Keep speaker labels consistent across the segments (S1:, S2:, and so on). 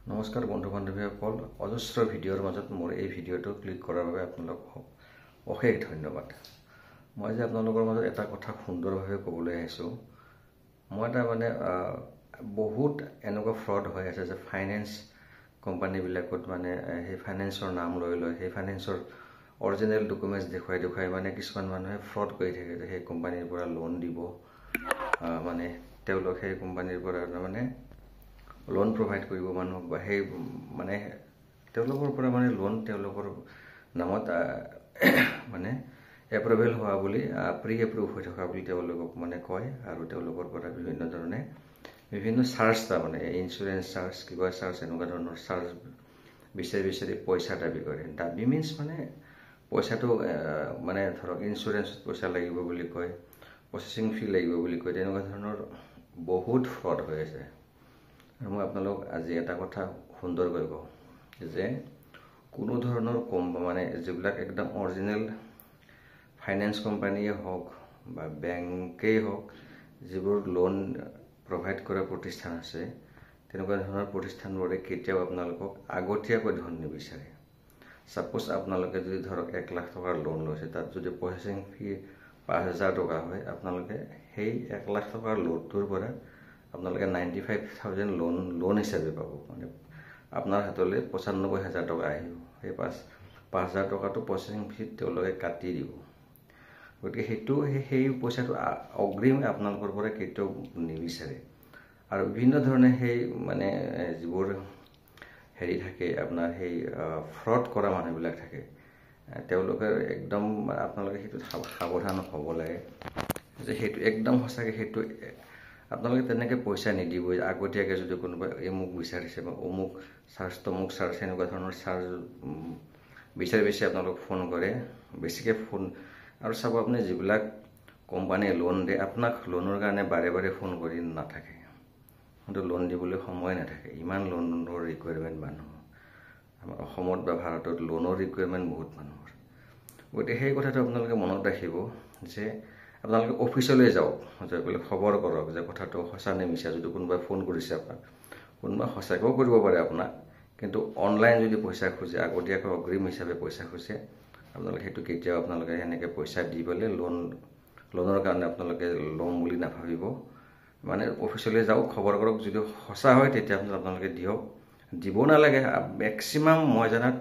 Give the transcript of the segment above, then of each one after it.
S1: নমস্কাৰ বন্ধু বান্ধৱীসকল, অজস্ৰ ভিডিঅ'ৰ মাজত মোৰ এই ভিডিঅ'টো ক্লিক কৰাৰ বাবে আপোনালোকক অশেষ ধন্যবাদ। মই যে আপোনালোকৰ মাজত এটা কথা সুন্দৰভাৱে ক'বলৈ আহিছোঁ। মই বহুত এনেকুৱা ফ্ৰড হৈ আছে যে ফাইনেন্স কোম্পানীবিলাকত সেই ফাইনেন্সৰ নাম লৈ সেই ফাইনেন্সৰ অৰিজিনেল ডকুমেণ্টছ দেখুৱাই কিছুমান মানুহে ফ্ৰড কৰি থাকে যে সেই কোম্পানীৰ পৰা লোন দিব, তেওঁলোক সেই কোম্পানীৰ পৰা লোন প্ৰভাইড কৰিব মানুহক, বা সেই তেওঁলোকৰ পৰা লোন তেওঁলোকৰ নামত এপ্ৰুভেল হোৱা বুলি প্ৰি এপ্ৰুভ হৈ থকা বুলি তেওঁলোকক কয়। আৰু তেওঁলোকৰ পৰা বিভিন্ন ধৰণে বিভিন্ন চাৰ্জ ইঞ্চুৰেঞ্চ চাৰ্জ, কিবা চাৰ্জ, এনেকুৱা ধৰণৰ চাৰ্জ বিচাৰি পইচা দাবী কৰে। দাবী মিনছ পইচাটো ধৰক ইঞ্চুৰেঞ্চত পইচা লাগিব বুলি কয়, প্ৰচেছিং ফি লাগিব বুলি কয়, তেনেকুৱা ধৰণৰ বহুত ফ্ৰড হৈ আছে। আৰু মই আপোনালোক আজি এটা কথা সুন্দৰকৈ কওঁ যে কোনো ধৰণৰ যিবিলাক একদম অৰিজিনেল ফাইনেন্স কোম্পানীয়ে হওক বা বেংকেই হওক, যিবোৰ লোন প্ৰভাইড কৰা প্ৰতিষ্ঠান আছে, তেনেকুৱা ধৰণৰ প্ৰতিষ্ঠানবোৰে কেতিয়াও আপোনালোকক আগতীয়াকৈ ধন নিবিচাৰে। ছাপ'জ আপোনালোকে যদি ধৰক 1 লাখ টকাৰ লোন লৈছে, তাত যদি প্ৰচেছিং ফি 5,000 টকা হয়, আপোনালোকে সেই 1 লাখ টকাৰ লোনটোৰ পৰা আপোনালোকে 95,000 লোন হিচাপে পাব। আপোনাৰ হাতলৈ 95,000 টকা আহিব। সেই 5,000 টকাটো প্ৰচেছিং ফিত তেওঁলোকে কাটি দিব। গতিকে সেই পইচাটো অগ্ৰিম আপোনালোকৰ পৰা কেতিয়াও নিবিচাৰে। আৰু বিভিন্ন ধৰণে সেই যিবোৰ থাকে, আপোনাৰ সেই ফ্ৰড কৰা মানুহবিলাক থাকে, তেওঁলোকে একদম আপোনালোকে সেইটোত সাৱধান হ'ব লাগে যে সেইটো একদম সঁচাকৈ সেইটো আপোনালোকে তেনেকৈ পইচা নিদিবই। আগতীয়াকৈ যদি কোনোবাই মোক বিচাৰিছে বা অমুক চাৰ্জ তমুক চাৰ্জ, সেনেকুৱা ধৰণৰ চাৰ্জ বিচাৰি আপোনালোক ফোন কৰে, বেছিকৈ ফোন। আৰু চাব, আপুনি যিবিলাক কোম্পানীয়ে লোন দিয়ে, আপোনাক লোনৰ কাৰণে বাৰে ফোন কৰি নাথাকে, কিন্তু লোন দিবলৈ সময় নাথাকে। ইমান লোনৰ ৰিকুৱাৰমেণ্ট মানুহৰ আমাৰ অসমত বা ভাৰতত লোনৰ ৰিকুৱাৰমেণ্ট বহুত মানুহৰ। গতিকে সেই কথাটো আপোনালোকে মনত ৰাখিব যে আপোনালোকে অফিচলৈ যাওক, খবৰ কৰক যে কথাটো সঁচা নে মিছা। যদি কোনোবাই ফোন কৰিছে আপোনাক, কোনোবা সঁচাকৈও কৰিব পাৰে আপোনাক, কিন্তু অনলাইন যদি পইচা খোজে, আগতীয়াকৈ অগ্ৰিম হিচাপে পইচা খোজে, আপোনালোকে সেইটো কেতিয়াও আপোনালোকে সেনেকৈ পইচা দি পেলাই লোনৰ কাৰণে আপোনালোকে ল'ম বুলি নাভাবিব। অফিচলৈ যাওক, খবৰ কৰক। যদি সঁচা হয় তেতিয়া আপোনালোকে দিয়ক, দিব নালাগে। মই জনাত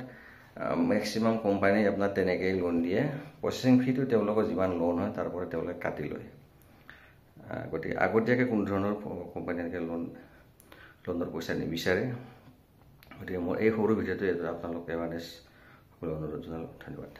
S1: মেক্সিমাম কোম্পানী আপোনাৰ তেনেকেই লোন দিয়ে। প্ৰচেছিং ফিটো তেওঁলোকৰ যিমান লোন হয় তাৰ পৰা তেওঁলোকে কাটি লয়। গতিকে আগতীয়াকৈ কোনো ধৰণৰ কোম্পানী এনেকৈ লোনৰ পইচা নিবিচাৰে। গতিকে মোৰ এই সৰু ভিডিঅ'টো আপোনালোকে সকলো অনুৰোধ জনালোঁ। ধন্যবাদ।